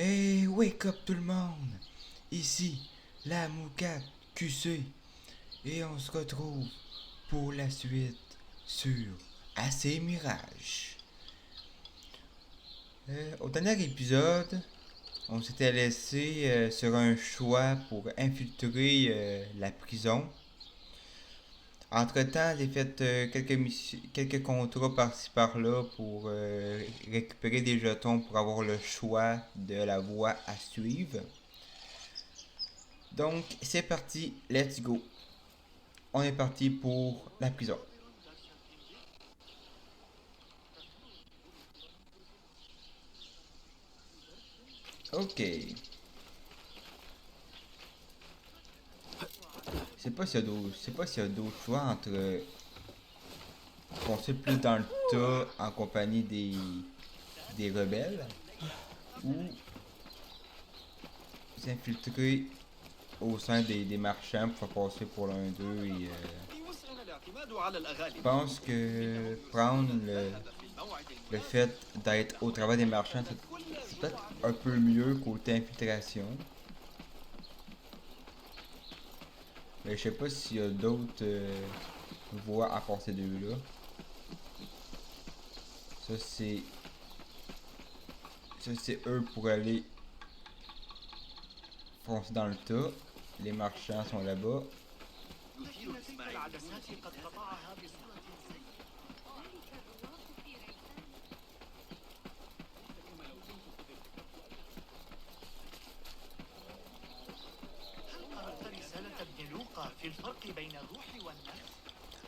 Hey, wake up tout le monde! Ici, la Moucate QC, et on se retrouve pour la suite sur AC Mirage. Au dernier épisode, on s'était laissé sur un choix pour infiltrer la prison. Entre-temps, j'ai fait quelques contrats par-ci par-là pour récupérer des jetons pour avoir le choix de la voie à suivre. Donc, c'est parti, let's go. On est parti pour la prison. Ok. Je sais pas s'il y a d'autres choix entre foncer plus dans le tas en compagnie des rebelles ou s'infiltrer au sein des marchands pour faire passer pour l'un d'eux et je pense que prendre le fait d'être au travers des marchands, c'est peut-être un peu mieux côté infiltration. Mais je sais pas s'il y a d'autres voies à part ces deux-là. Ça c'est. Ça c'est eux pour aller foncer dans le tas. Les marchands sont là-bas.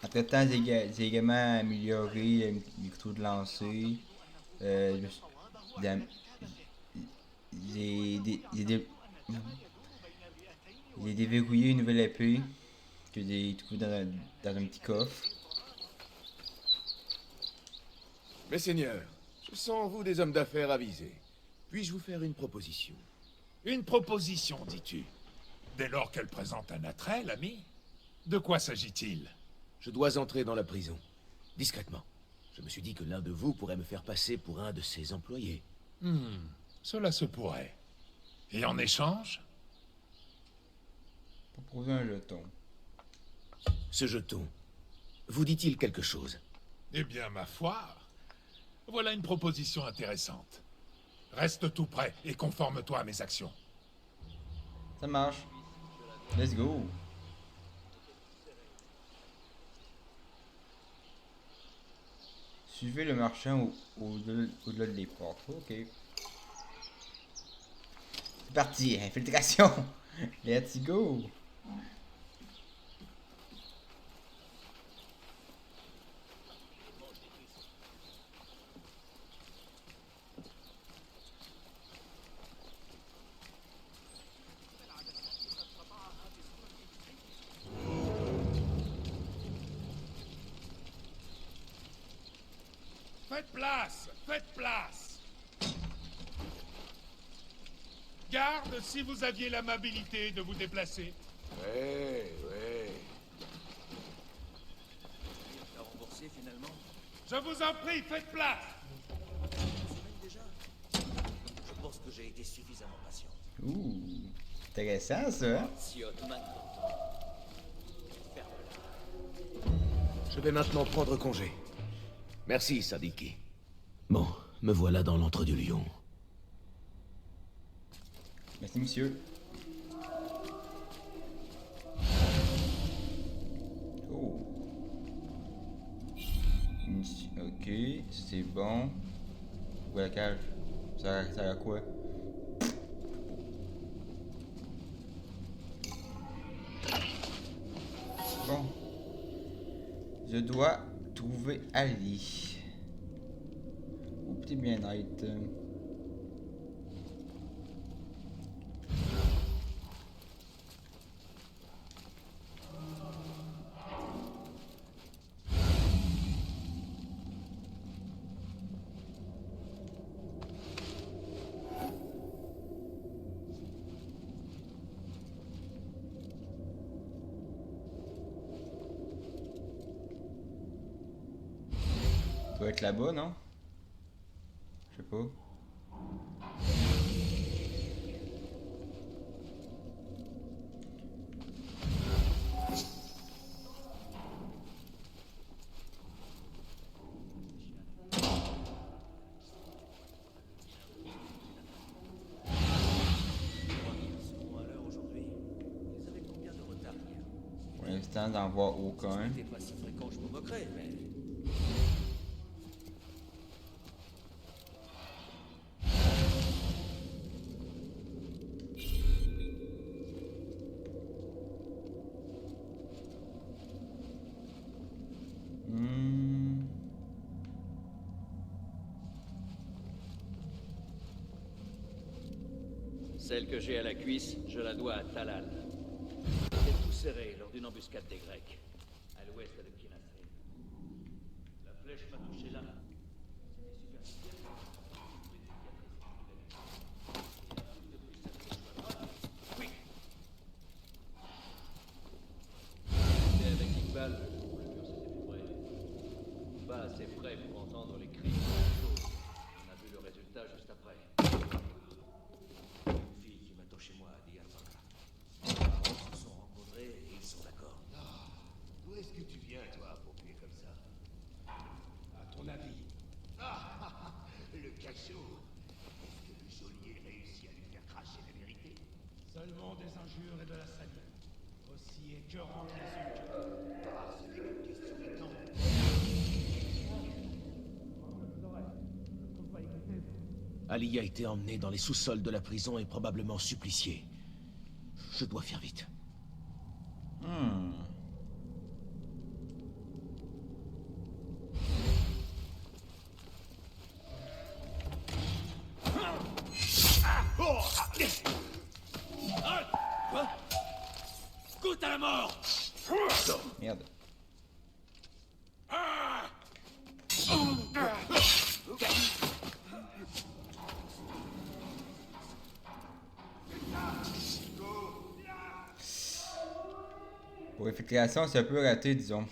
Entre-temps, j'ai également amélioré le micro de lancer. Euh, j'ai déverrouillé une nouvelle épée que j'ai trouvée dans un petit coffre. Mes seigneurs, je sens en vous des hommes d'affaires avisés. Puis-je vous faire une proposition? Une proposition, dis-tu? Dès lors qu'elle présente un attrait, l'ami? De quoi s'agit-il? Je dois entrer dans la prison, discrètement. Je me suis dit que l'un de vous pourrait me faire passer pour un de ses employés. Cela se pourrait. Et en échange? Proposer un jeton. Ce jeton, vous dit-il quelque chose? Eh bien, ma foi, voilà une proposition intéressante. Reste tout prêt et conforme-toi à mes actions. Ça marche. Let's go. Suivez le marchand au-delà des portes. Ok. C'est parti, infiltration. Let's go. Faites place! Faites place! Garde si vous aviez l'amabilité de vous déplacer. Ouais. Je vous en prie, faites place! Je pense que j'ai été suffisamment patient. Ouh. Intéressant ça. Je vais maintenant prendre congé. Merci, Sadiki. Bon, me voilà dans l'antre du lion. Merci monsieur. Oh. Ok, c'est bon. Où est la cage? Ça sert à quoi? Bon. Je dois trouver Ali. Ou petit bien-être. Ça doit être là-bas, non? Je sais pas. l'instant d'en voir aucun. C'était pas si fréquent, je me moquerais, mais... Hmm. Celle que j'ai à la cuisse, je la dois à Talal. C'était tout serré lors d'une embuscade des Grecs, à l'ouest de Kinasré. La flèche m'a touché là. C'était superficiel. Oui. J'étais avec Iqbal, le mur s'était effondré. Pas assez près pour entendre les cris. On a vu le résultat juste après. Une fille qui m'attend chez moi à Diyarbakir. Les parents se sont rencontrés et ils sont d'accord. D'où est-ce que tu viens, toi, pour tuer comme ça? À ton avis? Le cachot. Est-ce que le geôlier réussit à lui faire cracher la vérité? Seulement des injures et de la salive. Aussi écœurantes l'insulte. Ah, ce n'est qu'une question de temps. Ali a été emmené dans les sous-sols de la prison et probablement supplicié. Je dois faire vite. Hmm. Quoi? Goûte à la mort! Merde. Pour infiltration, c'est un peu raté, disons.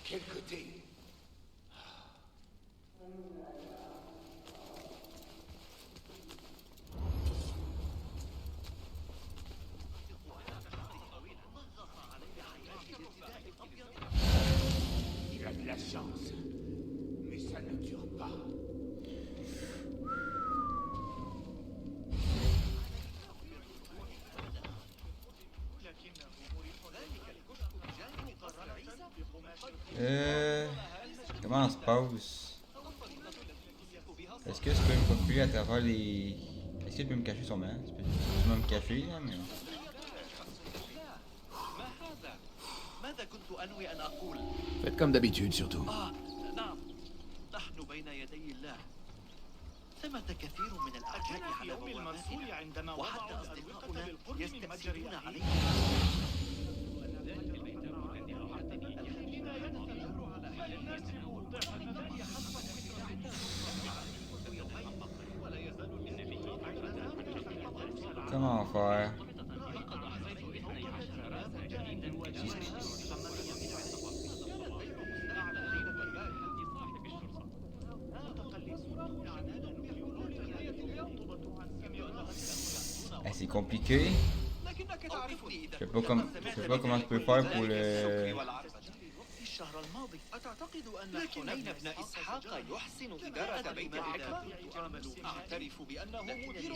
Quel côté? Il a de la chance. Mais ça ne dure pas. Comment on se passe? Est-ce que je peux me procurer à travers les... Est-ce que je peux me cacher sur moi? Je peux me cacher, là, mais... ماذا كنت أنوي أن أقول؟ Faites comme d'habitude, surtout. نعم نحن بين يدي الله ثمة كثير من الأعداء على بواباتنا وحتى أصدقاؤنا يستأثرون علينا Comment faire? Eh, c'est compliqué. Je sais pas comment je peux faire pour le... الشهر الماضي أتعتقد أن حنين بن إسحاق يحسن إدارة بيت الحكمة؟ أعترف بأنه مدير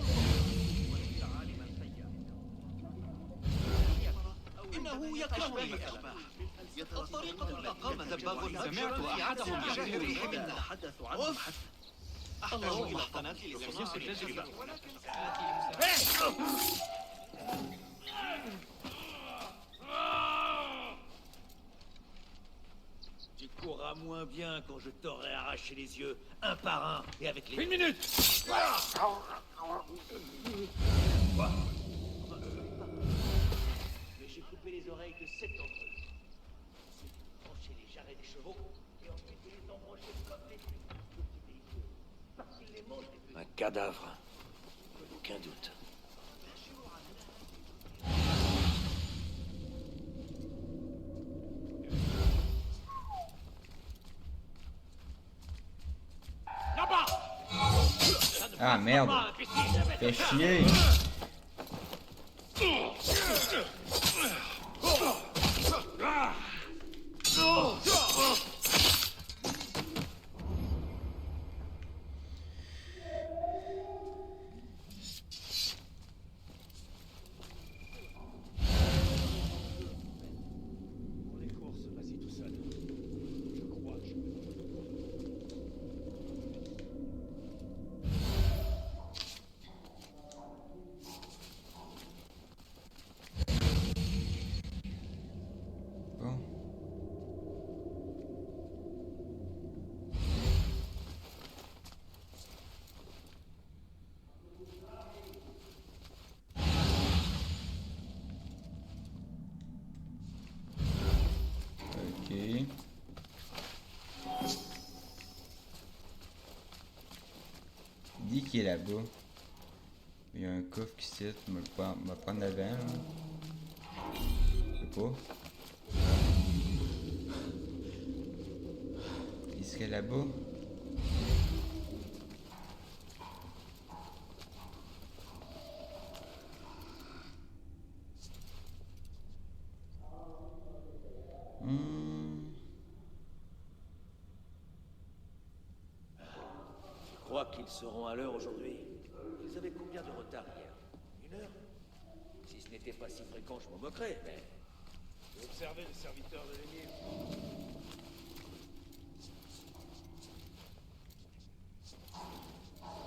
إنه يكرهني الأشباح الطريقة التي قام دباغ سمعت أحدهم يقول حين نتحدث عنه الله إلى قناة لخصوص التجربة Tu courras moins bien quand je t'aurai arraché les yeux, un par un, et avec les... Une minute! Mais j'ai coupé les oreilles de 7 d'entre eux. J'ai tranché les jarrets des chevaux, et ensuite je les embranché comme des trucs de petits véhicules. Parce qu'ils les mangent des petits... Un cadavre. Aucun doute. Ah merde! Fais chier! qui est là-bas? Il y a un coffre qui cite, me prendre l'avant, là. Je sais pas. Il serait là-bas? Tu crois qu'ils seront à l'heure aujourd'hui? Ils avaient combien de retard hier? 1 heure? Si ce n'était pas si fréquent, je m'en moquerais, mais... Vous observez le serviteur de l'énigme.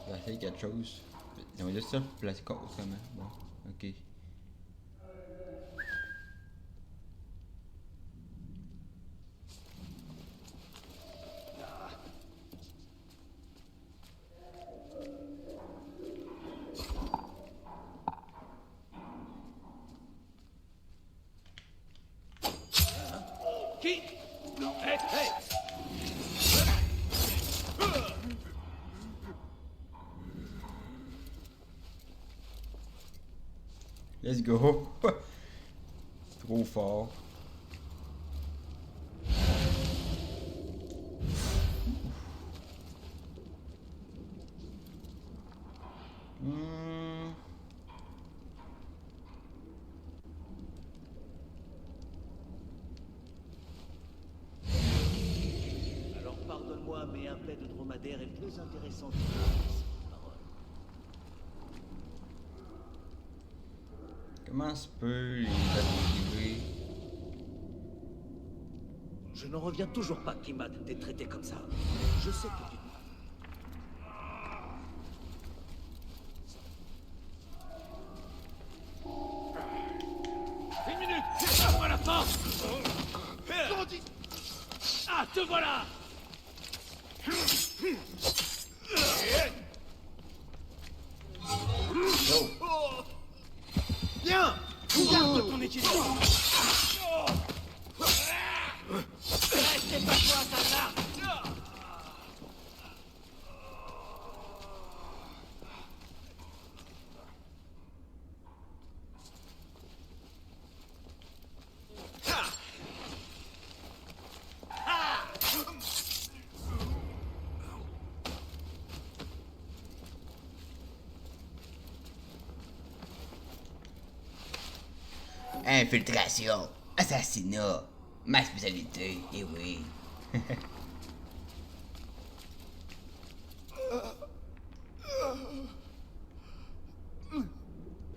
Je vais essayer quelque chose. J'aimerais juste ça placer comment? Bon, ok. Qui? Hey, hey! Let's go! Trop fort. Alors pardonne-moi, mais un paix de dromadaire est plus intéressant que une parole. Comment se peut les attribuer? Je n'en reviens toujours pas qu'Imad t'ait traité comme ça. Je sais que tu... 1 minute! À moi la fin! Ah, te voilà! Bien! Garde ton équilibre! Restez pas toi, Sallar! Infiltration, assassinat, ma spécialité, et oui.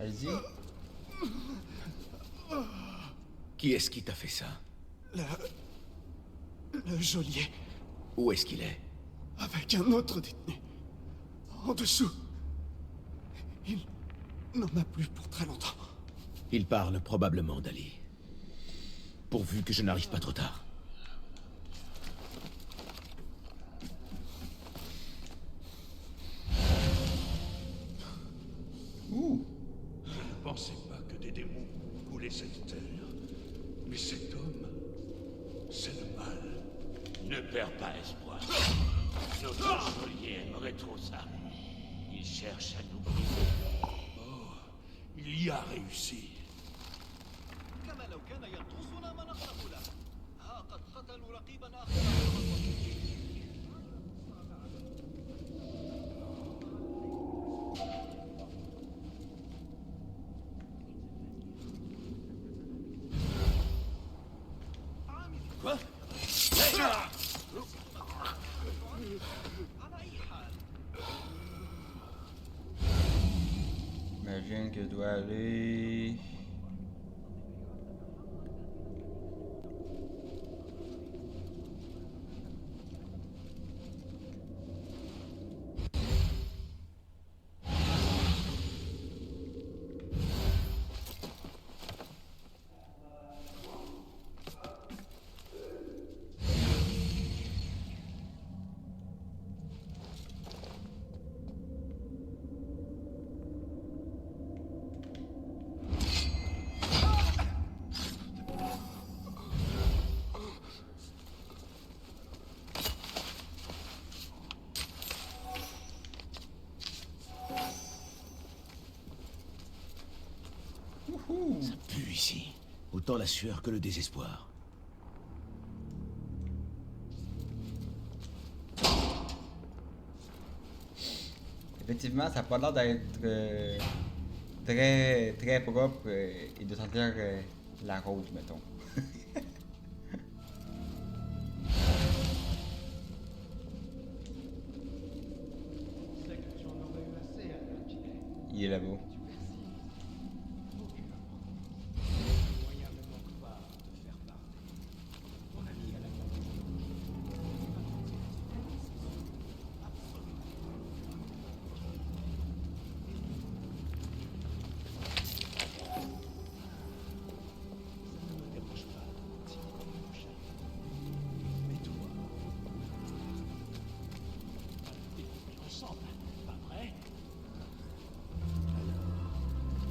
Allez-y. Qui est-ce qui t'a fait ça? Le geôlier, Où est-ce qu'il est? avec un autre détenu. En dessous. Il n'en a plus pour très longtemps. Il parle probablement d'Ali. Pourvu que je n'arrive pas trop tard. Ouh. Je ne pensais pas que des démons coulaient cette terre. Mais cet homme, c'est le mal. Ne perds pas espoir. Notre geôlier aimerait trop ça. Il cherche à nous briser. Il y a réussi. كما لو كان يرقصنا ما نخلق له. ها قد قتلوا رقيبا آخر. Quoi? J'imagine que je dois aller... Ça pue ici. Autant la sueur que le désespoir. Effectivement, ça n'a pas l'air d'être très, très propre et de sentir la rose, mettons. Il est là-bas.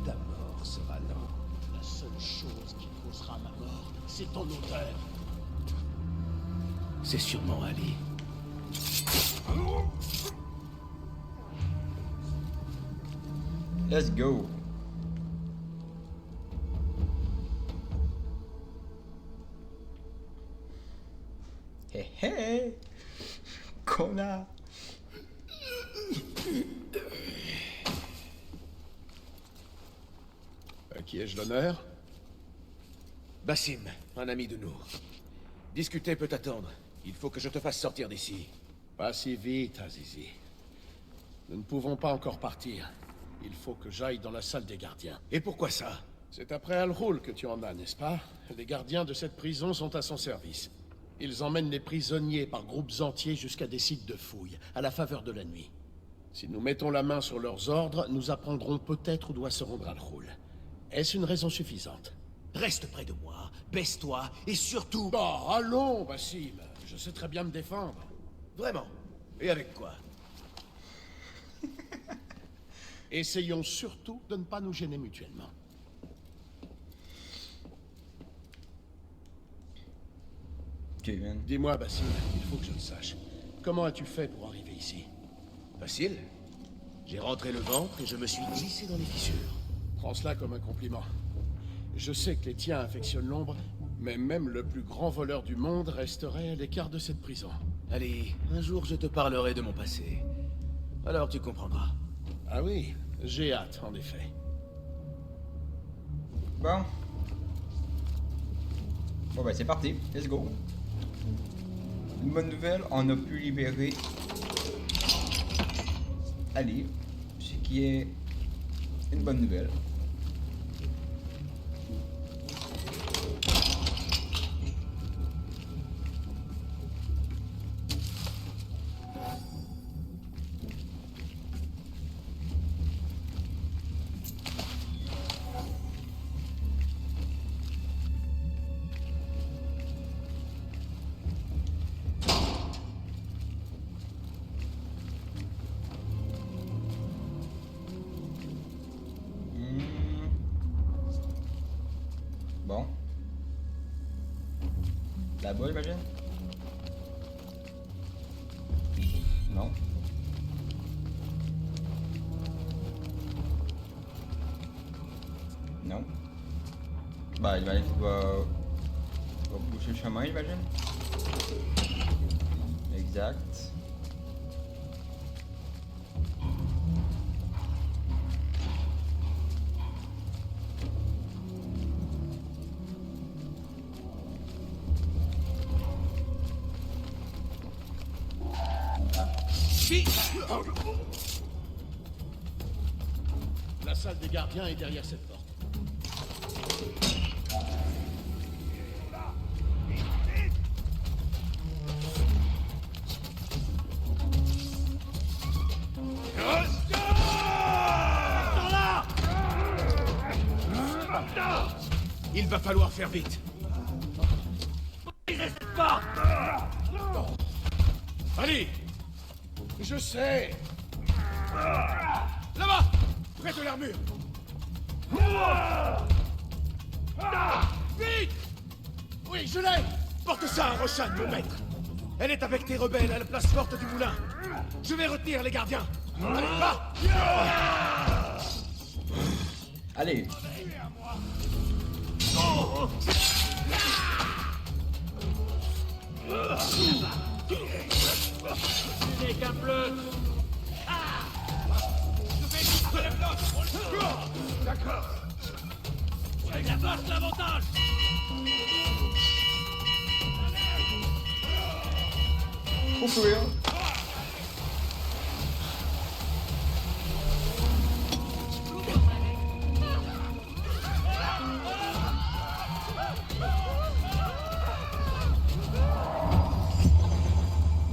Ta mort sera lente. La seule chose qui causera ma mort, c'est ton odeur. C'est sûrement Ali. Let's go. Hé hé. Connard. À qui ai-je l'honneur? Bassim, un ami de nous. Discuter peut attendre. Il faut que je te fasse sortir d'ici. Pas si vite, Azizi. Nous ne pouvons pas encore partir. Il faut que j'aille dans la salle des gardiens. Et pourquoi ça? C'est après Al-Roul que tu en as, n'est-ce pas? Les gardiens de cette prison sont à son service. Ils emmènent les prisonniers par groupes entiers jusqu'à des sites de fouilles, à la faveur de la nuit. Si nous mettons la main sur leurs ordres, nous apprendrons peut-être où doit se rendre Al-Roul. Est-ce une raison suffisante? Reste près de moi, baisse-toi, et surtout... Bah, allons, Bassim. Je sais très bien me défendre. Vraiment? Et avec quoi? Essayons surtout de ne pas nous gêner mutuellement. Ok, man. Dis-moi, Bassim, il faut que je le sache. Comment as-tu fait pour arriver ici? Facile. J'ai rentré le ventre et je me suis glissé dans les fissures. Prends cela comme un compliment. Je sais que les tiens affectionnent l'ombre, mais même le plus grand voleur du monde resterait à l'écart de cette prison. Allez, un jour je te parlerai de mon passé. Alors tu comprendras. Ah oui, j'ai hâte, en effet. Bon. Bon ben c'est parti, let's go. Une bonne nouvelle, on a pu libérer Ali, ce qui est une bonne nouvelle. Bon. Là-bas, j'imagine? Non. Non. Bah, j'imagine qu'il va boucher le chemin, j'imagine. Exact. La salle des gardiens est derrière cette porte. Il va falloir faire vite. Allez! Je sais! Là-bas! Près de l'armure! Vite! Oui, je l'ai! Porte ça à Roshan, mon maître. Elle est avec tes rebelles à la place forte du moulin. Je vais retenir les gardiens. Allez, va! Allez. Passe l'avantage. Oh, for real?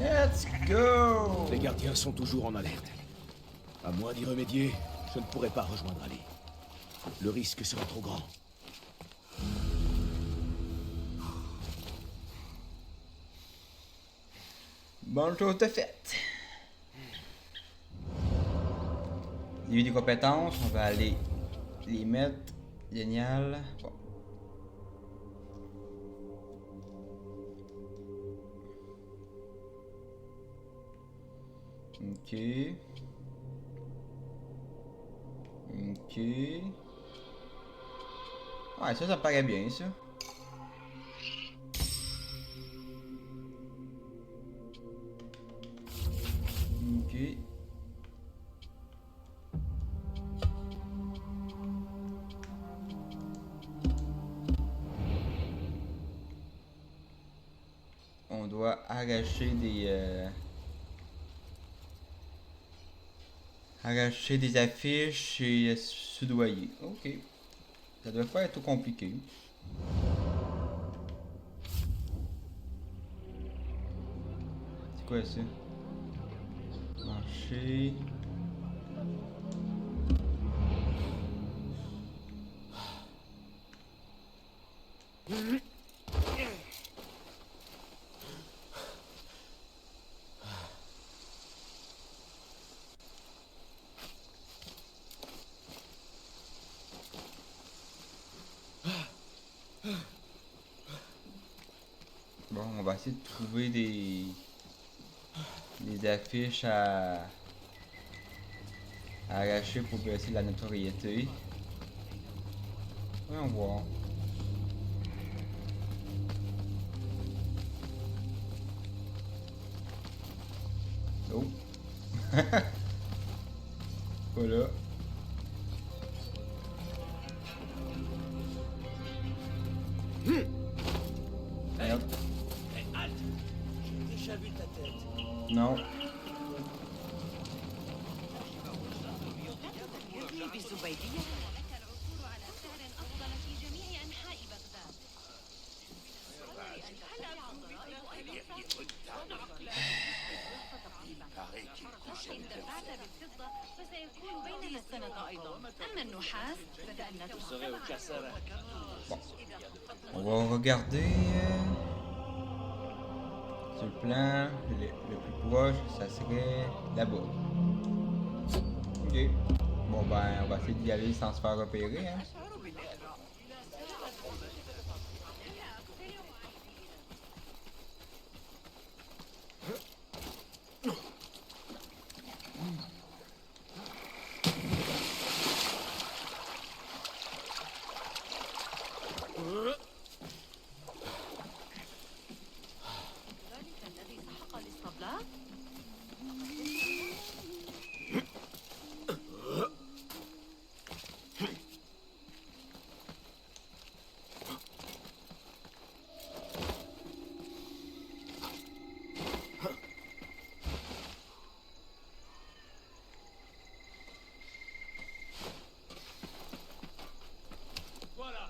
Let's go! Les gardiens sont toujours en alerte. À moins d'y remédier, je ne pourrai pas rejoindre Ali. Le risque serait trop grand. Bonne chose de faite. Il y a eu des compétences, on va aller les mettre. Génial. Bon. Ok. Ok. Ouais, ça paraît bien, ça. Ok. On doit arracher des affiches et soudoyer. Ok. Ça doit pas être tout compliqué. C'est quoi ça? Marcher. Bon, on va essayer de trouver des affiches à arracher pour baisser la notoriété. Voyons voir. Oh. Voilà. Merde. Hé, halte. J'ai déjà vu ta tête. Non. بالزبيدية لك العثور على سعر أفضل في جميع أنحاء بغداد. إن دفعت بالفضة فسيكون بيننا السنة أيضا. أما النحاس فكأنك Je serai au Cassara. On va regarder sur le plan le plus proche, ça serait là-bas. Ok. Bon ben on va essayer d'y aller sans se faire repérer hein. ذلك الذي سحق الاسطبلات. Voilà.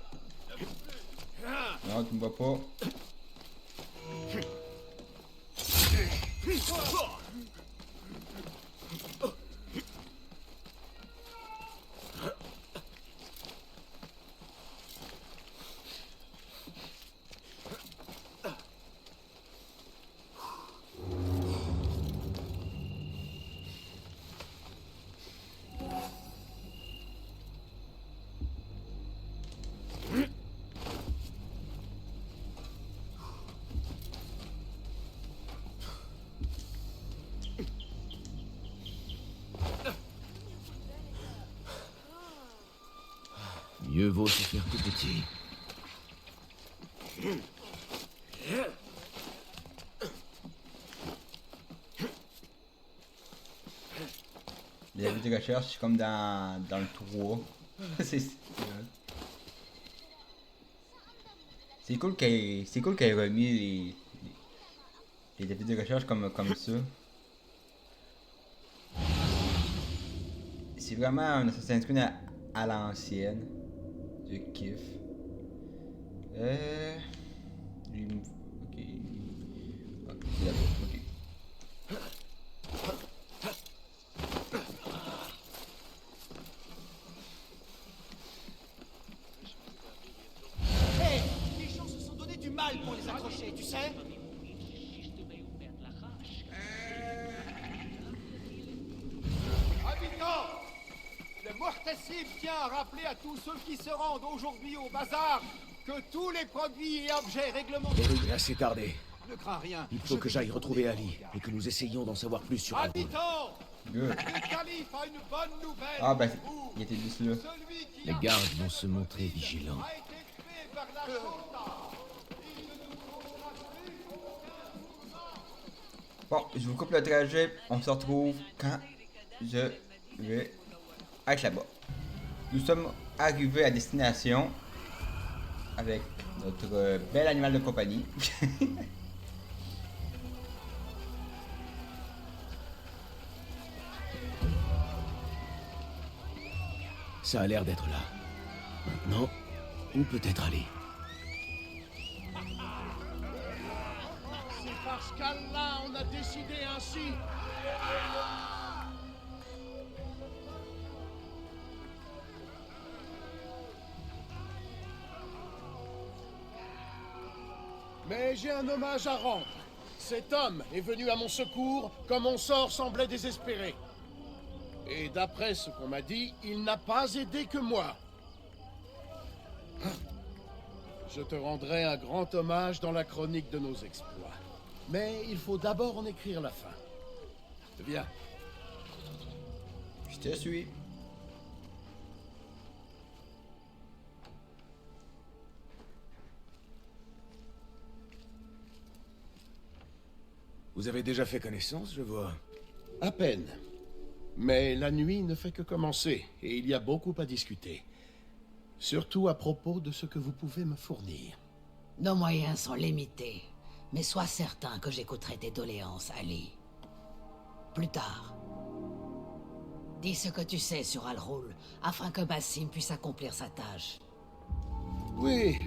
Non, tu me vois pas. Mieux vaut se faire tout petit. Les avis de recherche, c'est comme dans le 3. C'est stylé. C'est cool qu'elle ait remis les défis de recherche comme ça. C'est vraiment un Assassin's Creed à l'ancienne. Je kiffe. Ok. Ok, c'est là-bas. Ok. Hé, les gens se sont donné du mal pour les accrocher, tu sais? Habitants, le Muhtasib tient à rappeler à tous ceux qui se rendent aujourd'hui au bazar que tous les produits et objets réglementés... Il est assez tardé. Ne crains rien. Il faut que j'aille retrouver Ali et que nous essayions d'en savoir plus sur Al-Ghul. Habitants, Good. le calife a une bonne nouvelle. Ah ben, pour vous. il était juste là. Celui qui Les a gardes vont se montrer vigilants. a été tué par la Chota. Il ne nous causera plus aucun Bon, je vous coupe le trajet. On se retrouve quand je vais être là-bas. Nous sommes arrivés à destination avec notre bel animal de compagnie. Ça a l'air d'être là. Maintenant, où peut-être Ali? C'est parce qu'Allah en a décidé ainsi. Mais j'ai un hommage à rendre. Cet homme est venu à mon secours quand mon sort semblait désespéré. Et d'après ce qu'on m'a dit, il n'a pas aidé que moi. Je te rendrai un grand hommage dans la chronique de nos exploits. Mais il faut d'abord en écrire la fin. Viens. Je te suis. Vous avez déjà fait connaissance, je vois. À peine. Mais la nuit ne fait que commencer, et il y a beaucoup à discuter. Surtout à propos de ce que vous pouvez me fournir. Nos moyens sont limités, mais sois certain que j'écouterai tes doléances, Ali. Plus tard. Dis ce que tu sais sur Al-Ghul, afin que Basim puisse accomplir sa tâche. Oui.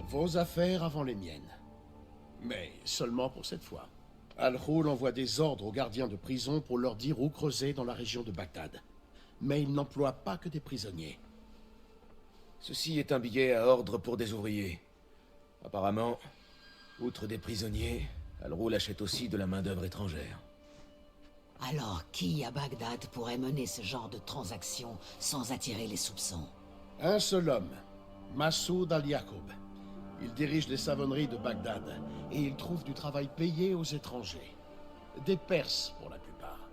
Vos affaires avant les miennes. Mais seulement pour cette fois. Al-Ghul envoie des ordres aux gardiens de prison pour leur dire où creuser dans la région de Bagdad. Mais il n'emploie pas que des prisonniers. Ceci est un billet à ordre pour des ouvriers. Apparemment, outre des prisonniers, Al-Ghul achète aussi de la main-d'œuvre étrangère. Alors, qui à Bagdad pourrait mener ce genre de transaction sans attirer les soupçons? Un seul homme, Massoud al-Yaqoub. Il dirige les savonneries de Bagdad et il trouve du travail payé aux étrangers. Des Perses pour la plupart.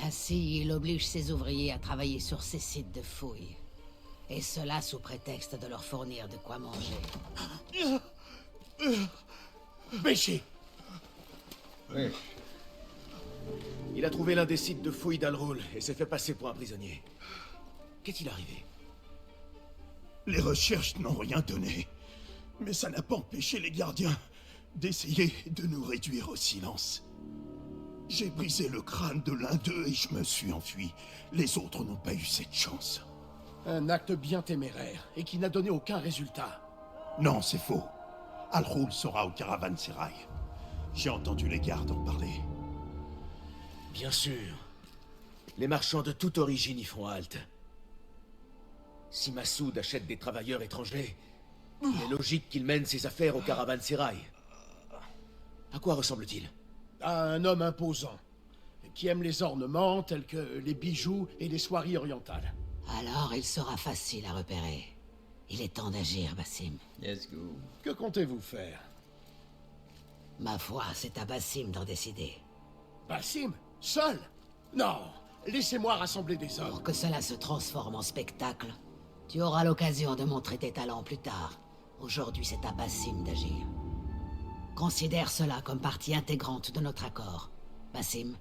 Ainsi, il oblige ses ouvriers à travailler sur ses sites de fouilles. Et cela sous prétexte de leur fournir de quoi manger. Béché! Oui. Il a trouvé l'un des sites de fouilles d'Al-Ghul et s'est fait passer pour un prisonnier. Qu'est-il arrivé? Les recherches n'ont rien donné. Mais ça n'a pas empêché les gardiens d'essayer de nous réduire au silence. J'ai brisé le crâne de l'un d'eux et je me suis enfui. Les autres n'ont pas eu cette chance. Un acte bien téméraire et qui n'a donné aucun résultat. Non, c'est faux. Al-Ghul sera au caravansérail. J'ai entendu les gardes en parler. Bien sûr. Les marchands de toute origine y font halte. Si Massoud achète des travailleurs étrangers, il est logique qu'il mène ses affaires au caravansérail. À quoi ressemble-t-il? À un homme imposant, qui aime les ornements tels que les bijoux et les soieries orientales. Alors, il sera facile à repérer. Il est temps d'agir, Basim. Let's go. Que comptez-vous faire? Ma foi, c'est à Basim d'en décider. Basim? Seul? Non! Laissez-moi rassembler des hommes. Pour que cela se transforme en spectacle, tu auras l'occasion de montrer tes talents plus tard. Aujourd'hui, c'est à Basim d'agir. Considère cela comme partie intégrante de notre accord. Basim?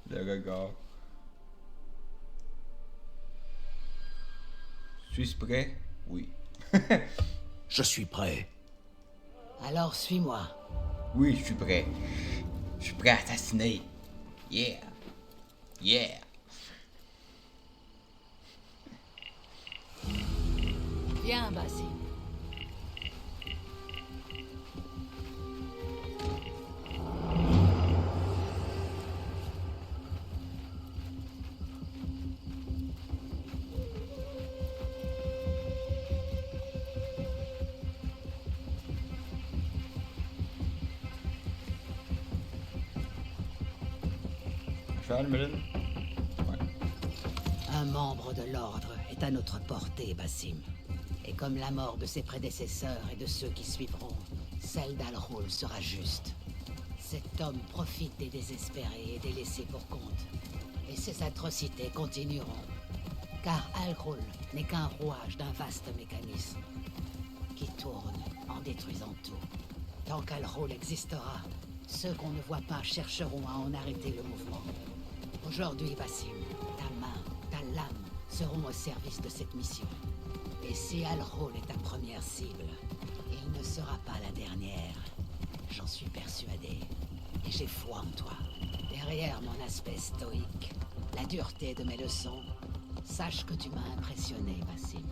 Le regard. Suis-je prêt? Oui. Je suis prêt. Alors suis-moi. Oui, je suis prêt. Je suis prêt à assassiner. Yeah. Yeah. Viens, Basim. Cheval, Melin? Ouais. Un membre de l'ordre est à notre portée, Basim. Et comme la mort de ses prédécesseurs et de ceux qui suivront, celle d'Al-Roul sera juste. Cet homme profite des désespérés et des laissés pour compte. Et ces atrocités continueront. Car Al-Roul n'est qu'un rouage d'un vaste mécanisme qui tourne en détruisant tout. Tant qu'Al-Roul existera, ceux qu'on ne voit pas chercheront à en arrêter le mouvement. Aujourd'hui, Basim, ta main, ta lame seront au service de cette mission. Et si Al-Roul est ta première cible, il ne sera pas la dernière. J'en suis persuadé. Et j'ai foi en toi. Derrière mon aspect stoïque, la dureté de mes leçons, sache que tu m'as impressionné, Basim.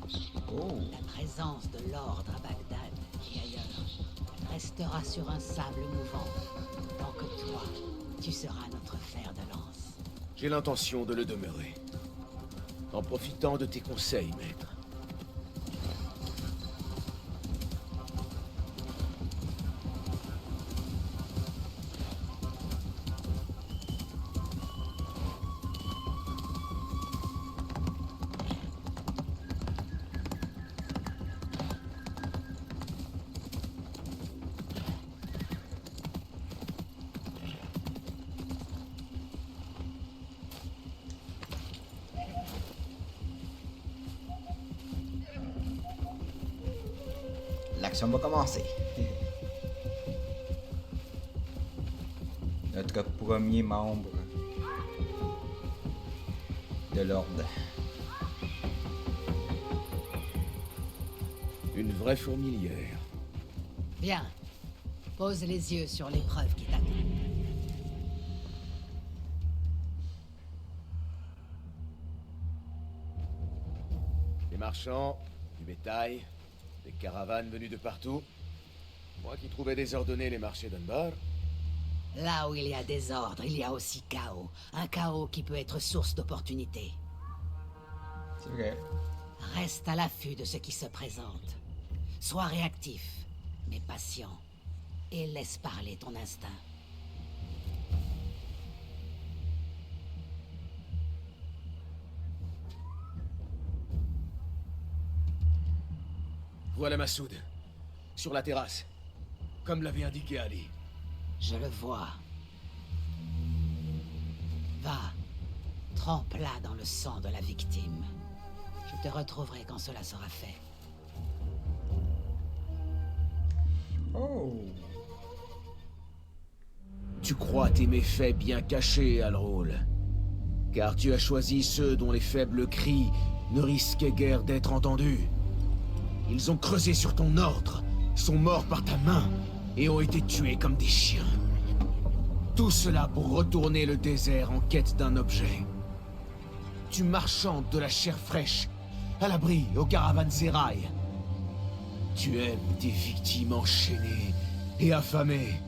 Oh. La présence de l'ordre à Bagdad et ailleurs restera sur un sable mouvant, tant que toi, tu seras notre fer de lance. J'ai l'intention de le demeurer. En profitant de tes conseils, maître. L'action va commencer. Notre premier membre de l'ordre. Une vraie fourmilière. Bien. Pose les yeux sur l'épreuve qui t'attend. Des marchands, du bétail, des caravanes venues de partout. Moi qui trouvais désordonnés les marchés d'Anbar. Là où il y a désordre, il y a aussi chaos. Un chaos qui peut être source d'opportunités. C'est vrai. Reste à l'affût de ce qui se présente. Sois réactif, mais patient. Et laisse parler ton instinct. Voilà Massoud. Sur la terrasse. Comme l'avait indiqué Ali. Je le vois. Va. Trempe-la dans le sang de la victime. Je te retrouverai quand cela sera fait. Oh. Tu crois tes méfaits bien cachés, Al-Roul. Car tu as choisi ceux dont les faibles cris ne risquaient guère d'être entendus. Ils ont creusé sur ton ordre, sont morts par ta main, et ont été tués comme des chiens. Tout cela pour retourner le désert en quête d'un objet. Tu marchandes de la chair fraîche, à l'abri aux caravansérails. Tu aimes tes victimes enchaînées et affamées.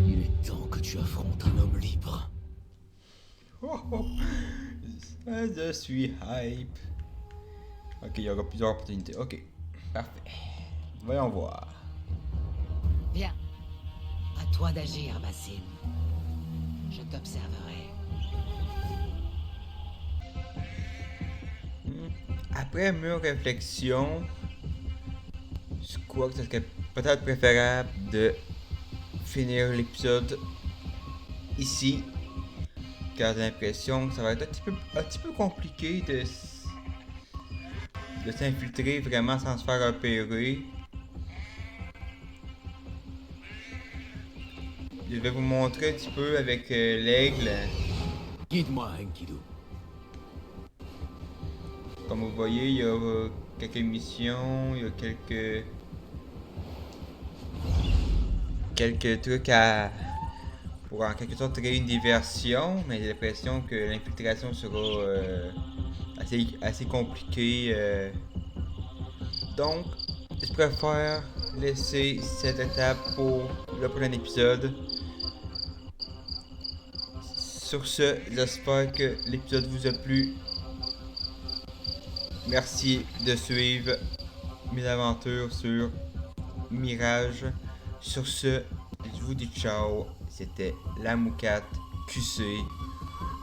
Il est temps que tu affrontes un homme libre. Oh, oh. Je suis hype. Ok, il y aura plusieurs opportunités. Ok, parfait. Voyons voir. Bien. À toi d'agir, Basim. Je t'observerai. Après mûre réflexion, je crois que ce serait peut-être préférable de finir l'épisode ici. Car j'ai l'impression que ça va être un petit peu compliqué de s'infiltrer vraiment sans se faire repérer. je vais vous montrer un petit peu avec l'aigle. Guide-moi, Enkidu. Comme vous voyez, il y a quelques missions, il y a quelques trucs pour en quelque sorte créer une diversion, mais j'ai l'impression que l'infiltration sera assez compliquée. Donc, je préfère laisser cette étape pour le prochain épisode. Sur ce, j'espère que l'épisode vous a plu. Merci de suivre mes aventures sur Mirage. Sur ce, je vous dis ciao. C'était la Moukat QC.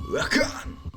Welcome!